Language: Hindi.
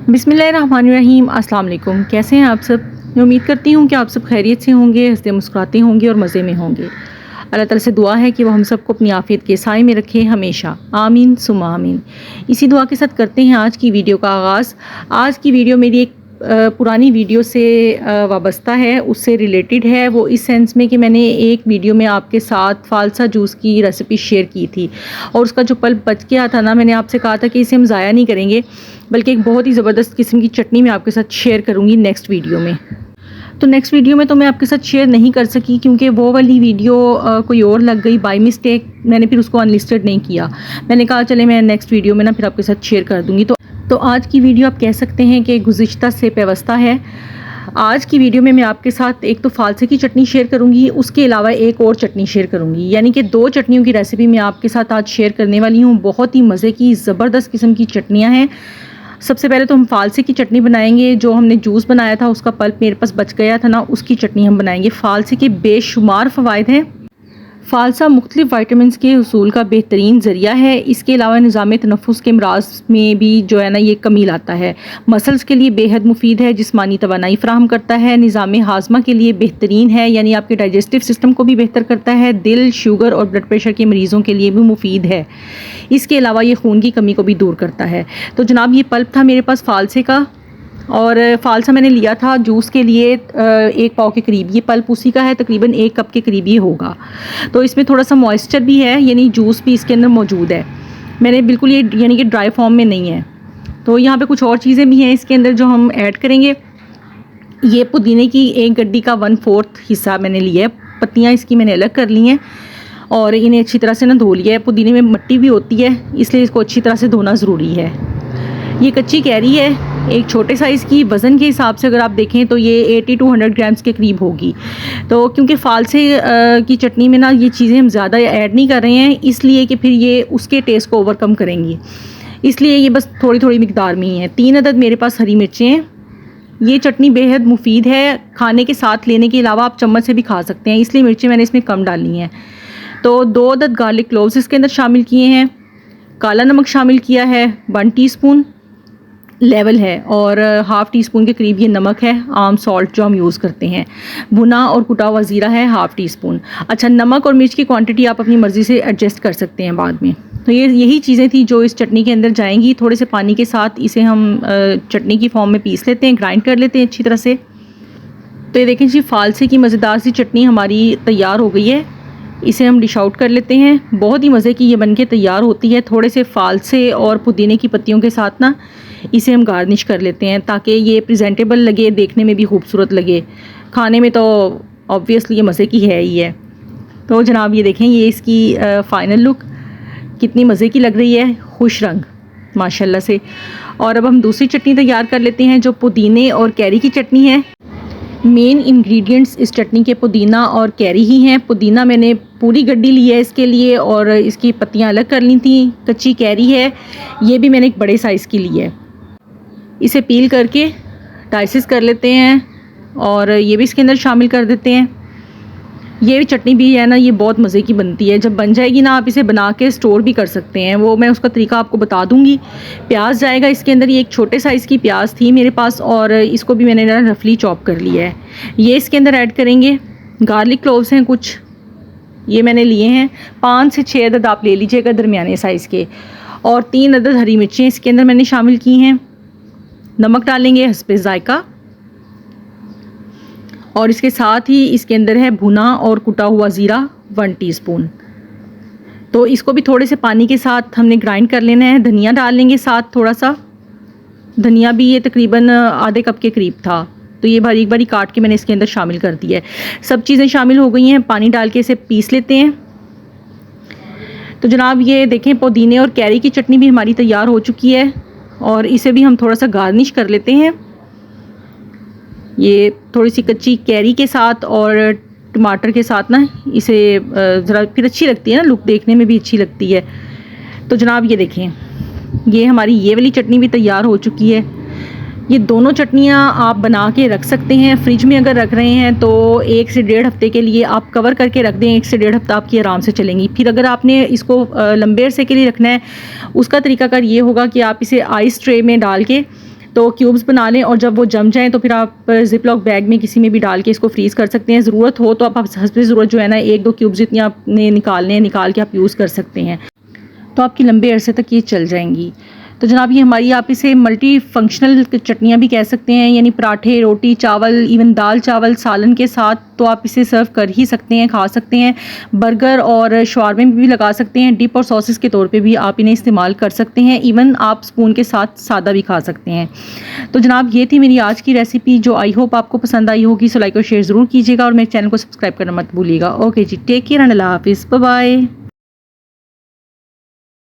बिस्मिल्लाहिर्रहमानिर्रहीम। अस्सलाम वालेकुम। कैसे हैं आप सब? मैं उम्मीद करती हूँ कि आप सब खैरियत से होंगे, हंसते मुस्कुराते होंगे और मज़े में होंगे। अल्लाह ताला से दुआ है कि वो हम सबको अपनी आफ़ियत के साए में रखे हमेशा। आमीन सुम्मा आमीन। इसी दुआ के साथ करते हैं आज की वीडियो का आगाज़। आज की वीडियो मेरी एक पुरानी वीडियो से वाबस्ता है, उससे रिलेटेड है। वो इस सेंस में कि मैंने एक वीडियो में आपके साथ फ़ालसा जूस की रेसिपी शेयर की थी और उसका जो पल्प बच गया था ना, मैंने आपसे कहा था कि इसे हम ज़ाया नहीं करेंगे, बल्कि एक बहुत ही ज़बरदस्त किस्म की चटनी मैं आपके साथ शेयर करूँगी नेक्स्ट वीडियो में। तो नेक्स्ट वीडियो में तो मैं आपके साथ शेयर नहीं कर सकी क्योंकि वो वाली वीडियो कोई और लग गई बाय मिस्टेक। मैंने फिर उसको अनलिस्टेड नहीं किया। मैंने कहा चले मैं नेक्स्ट वीडियो में ना फिर आपके साथ शेयर कर दूँगी। तो आज की वीडियो आप कह सकते हैं कि गुज़िश्ता से पेवस्ता है। आज की वीडियो में मैं आपके साथ एक तो फ़ालसे की चटनी शेयर करूंगी, उसके अलावा एक और चटनी शेयर करूंगी, यानी कि 2 चटनियों की रेसिपी मैं आपके साथ आज शेयर करने वाली हूं। बहुत ही मज़े की ज़बरदस्त किस्म की चटनियां हैं। सबसे पहले तो हम फ़ालसे की चटनी बनाएंगे। जो हमने जूस बनाया था उसका पल्प मेरे पास बच गया था ना, उसकी चटनी हम बनाएंगे। फ़ालसे के बेशुमार फ़वाइद हैं। फ़ालसा मुख्तलिफ़ वाइटामिन्स के हुसूल का बेहतरीन ज़रिया है। इसके अलावा निज़ाम तनफ़ुस के अमराज़ में भी जो है ना ये कमी लाता है। मसल्स के लिए बेहद मुफीद है, जिस्मानी तवानाई फ़राहम करता है। निज़ाम हाज़मा के लिए बेहतरीन है, यानी आपके डाइजेस्टिव सिस्टम को भी बेहतर करता है। दिल, शुगर और ब्लड प्रेशर के मरीज़ों के लिए भी मुफीद है। इसके अलावा ये खून की कमी को भी दूर करता है। तो जनाब ये पल्प था मेरे पास फ़ालसे का, और फ़ालसा मैंने लिया था जूस के लिए 1 पाव के करीब। ये पल्प उसी का है, तकरीबन 1 कप के करीब ये होगा। तो इसमें थोड़ा सा मॉइस्चर भी है, यानी जूस भी इसके अंदर मौजूद है। मैंने बिल्कुल ये यानी कि ड्राई फॉर्म में नहीं है। तो यहाँ पे कुछ और चीज़ें भी हैं इसके अंदर जो हम ऐड करेंगे। ये पुदीने की 1 गड्डी का 1/4 हिस्सा मैंने लिया है। पत्तियाँ इसकी मैंने अलग कर ली हैं और इन्हें अच्छी तरह से ना धो लिया है। पुदीने में मिट्टी भी होती है, इसलिए इसको अच्छी तरह से धोना ज़रूरी है। ये कच्ची कैरी है, एक छोटे साइज़ की। वज़न के हिसाब से अगर आप देखें तो ये 80 to 100 ग्राम्स के करीब होगी। तो क्योंकि फ़ालसे की चटनी में ना ये चीज़ें हम ज़्यादा ऐड नहीं कर रहे हैं, इसलिए कि फिर ये उसके टेस्ट को ओवरकम करेंगी, इसलिए ये बस थोड़ी थोड़ी मिकदार में ही है। 3 अदद मेरे पास हरी मिर्चें हैं। ये चटनी बेहद मुफीद है, खाने के साथ लेने के अलावा आप चम्मच से भी खा सकते हैं, इसलिए मिर्चें मैंने इसमें कम डाली हैं। तो 2 अदद गार्लिक क्लोव्स इसके अंदर शामिल किए हैं। काला नमक शामिल किया है, 1 टीस्पून लेवल है, और 1/2 टीस्पून के करीब ये नमक है, आम सॉल्ट जो हम यूज़ करते हैं। भुना और कुटा हुआ ज़ीरा है 1/2 टीस्पून। अच्छा, नमक और मिर्च की क्वांटिटी आप अपनी मर्ज़ी से एडजस्ट कर सकते हैं बाद में। तो ये यही चीज़ें थी जो इस चटनी के अंदर जाएंगी। थोड़े से पानी के साथ इसे हम चटनी की फॉर्म में पीस लेते हैं, ग्राइंड कर लेते हैं अच्छी तरह से। तो ये देखें जी, फ़ालसे की मज़ेदार सी चटनी हमारी तैयार हो गई है। इसे हम डिश आउट कर लेते हैं। बहुत ही मज़े की ये बनके तैयार होती है। थोड़े से फ़ालसे और पुदीने की पत्तियों के साथ ना इसे हम गार्निश कर लेते हैं ताकि ये प्रेजेंटेबल लगे, देखने में भी खूबसूरत लगे। खाने में तो ऑब्वियसली ये मज़े की है ही है। तो जनाब ये देखें, ये इसकी फ़ाइनल लुक कितनी मज़े की लग रही है, खुश रंग माशाल्लाह से। और अब हम दूसरी चटनी तैयार कर लेते हैं जो पुदीने और कैरी की चटनी है। मेन इंग्रेडिएंट्स इस चटनी के पुदीना और कैरी ही हैं। पुदीना मैंने पूरी गड्डी ली है इसके लिए और इसकी पत्तियां अलग कर ली थी। कच्ची कैरी है, ये भी मैंने एक बड़े साइज़ की ली है। इसे पील करके डाइसेस कर लेते हैं और ये भी इसके अंदर शामिल कर देते हैं। ये चटनी भी है ना, ये बहुत मज़े की बनती है। जब बन जाएगी ना, आप इसे बना के स्टोर भी कर सकते हैं, वो मैं उसका तरीका आपको बता दूंगी। प्याज जाएगा इसके अंदर। ये एक छोटे साइज़ की प्याज थी मेरे पास और इसको भी मैंने ना रफली चॉप कर लिया है। ये इसके अंदर ऐड करेंगे। गार्लिक क्लोव्स हैं कुछ, ये मैंने लिए हैं। 5 से 6 अदद आप ले लीजिएगा दरमियाने साइज़ के, और 3 अदद हरी मिर्चें इसके अंदर मैंने शामिल की हैं। नमक डालेंगे हस्बे ज़ायका, और इसके साथ ही इसके अंदर है भुना और कुटा हुआ ज़ीरा 1 टीस्पून। तो इसको भी थोड़े से पानी के साथ हमने ग्राइंड कर लेना है। धनिया डाल लेंगे साथ, थोड़ा सा धनिया भी, ये तकरीबन आधे कप के करीब था। तो ये बारीक बारीक काट के मैंने इसके अंदर शामिल कर दिया है। सब चीज़ें शामिल हो गई हैं। पानी डाल के इसे पीस लेते हैं। तो जनाब ये देखें, पुदीने और कैरी की चटनी भी हमारी तैयार हो चुकी है और इसे भी हम थोड़ा सा गार्निश कर लेते हैं। ये थोड़ी सी कच्ची कैरी के साथ और टमाटर के साथ ना इसे ज़रा फिर अच्छी लगती है ना, लुक देखने में भी अच्छी लगती है। तो जनाब ये देखें, ये हमारी ये वाली चटनी भी तैयार हो चुकी है। ये दोनों चटनियाँ आप बना के रख सकते हैं। फ्रिज में अगर रख रहे हैं तो 1 से 1.5 हफ्ते के लिए आप कवर करके रख दें। 1 से 1.5 हफ्ता आपकी आराम से चलेंगी। फिर अगर आपने इसको लंबे अरसे के लिए रखना है, उसका तरीकाकार ये होगा कि आप इसे आइस ट्रे में डाल के तो क्यूब्स बना लें और जब वो जम जाएँ तो फिर आप ज़िप लॉक बैग में किसी में भी डाल के इसको फ्रीज़ कर सकते हैं। ज़रूरत हो तो आप हस्बे ज़रूरत जो है ना 1-2 क्यूब्स जितनी आपने निकालने हैं निकाल के आप यूज़ कर सकते हैं, तो आपकी लंबे अरसे तक ये चल जाएंगी। तो जनाब ये हमारी, आप इसे मल्टी फंक्शनल चटनियाँ भी कह सकते हैं, यानी पराठे, रोटी, चावल, इवन दाल चावल सालन के साथ तो आप इसे सर्व कर ही सकते हैं, खा सकते हैं। बर्गर और शवारमे में भी लगा सकते हैं, डिप और सॉसेस के तौर पे भी आप इन्हें इस्तेमाल कर सकते हैं। इवन आप स्पून के साथ सादा भी खा सकते हैं। तो जनाब ये थी मेरी आज की रेसिपी, जो आई होप आपको पसंद आई होगी। सो लाइक और शेयर ज़रूर कीजिएगा और मेरे चैनल को सब्सक्राइब करना मत भूलिएगा। ओके जी, टेक केयर एंड अल्लाह हाफिज़, बाय बाय।